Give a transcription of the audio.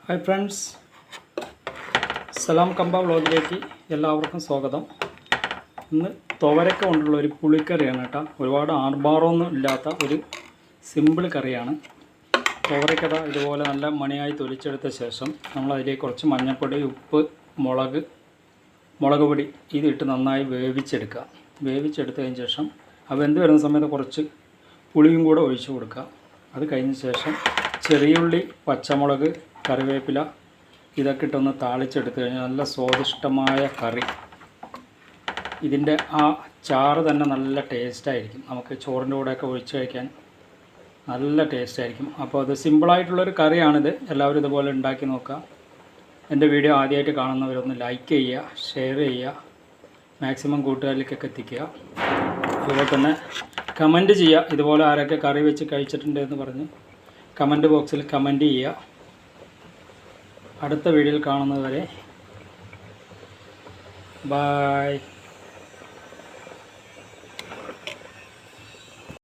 Hi friends, സലാം കമ്പ വ്ളോഗിലേക്ക് എല്ലാവർക്കും സ്വാഗതം. ഇന്ന് തുവരക്ക കൊണ്ടുള്ള ഒരു പുളിക്കറിയാണ് കേട്ടോ. ഒരുപാട് ആർഭാടമൊന്നും ഇല്ലാത്ത ഒരു സിമ്പിൾ കറിയാണ്. തുവരക്കഥ ഇതുപോലെ നല്ല മണിയായി തൊലിച്ചെടുത്ത ശേഷം നമ്മൾ അതിലേക്ക് കുറച്ച് മഞ്ഞൾപ്പൊടി, ഉപ്പ്, മുളക് പൊടി ഇതിട്ട് നന്നായി വേവിച്ചെടുക്കുക. വേവിച്ചെടുത്തതിന് ശേഷം അത് വെന്ത് വരുന്ന സമയത്ത് കുറച്ച് പുളിയും കൂടെ ഒഴിച്ചു കൊടുക്കുക. അത് കഴിഞ്ഞ ശേഷം ചെറിയുള്ളി, പച്ചമുളക്, കറിവേപ്പില ഇതൊക്കെ ഇട്ടൊന്ന് താളിച്ചെടുത്ത് കഴിഞ്ഞാൽ നല്ല സ്വാദിഷ്ടമായ കറി. ഇതിൻ്റെ ആ ചാറ് തന്നെ നല്ല ടേസ്റ്റായിരിക്കും. നമുക്ക് ചോറിൻ്റെ കൂടെയൊക്കെ ഒഴിച്ച് കഴിക്കാൻ നല്ല ടേസ്റ്റായിരിക്കും. അപ്പോൾ അത് സിമ്പിളായിട്ടുള്ളൊരു കറിയാണിത്. എല്ലാവരും ഇതുപോലെ ഉണ്ടാക്കി നോക്കുക. എൻ്റെ വീഡിയോ ആദ്യമായിട്ട് കാണുന്നവരൊന്ന് ലൈക്ക് ചെയ്യുക, ഷെയർ ചെയ്യുക, മാക്സിമം കൂട്ടുകാരിലേക്കൊക്കെ എത്തിക്കുക. അതുപോലെ തന്നെ കമൻറ്റ് ചെയ്യുക. ഇതുപോലെ ആരൊക്കെ കറി വെച്ച് കഴിച്ചിട്ടുണ്ട് എന്ന് പറഞ്ഞ് കമൻറ്റ് ബോക്സിൽ കമൻറ്റ് ചെയ്യുക. അടുത്ത വീഡിയോയിൽ കാണുന്നതുവരെ ബൈ.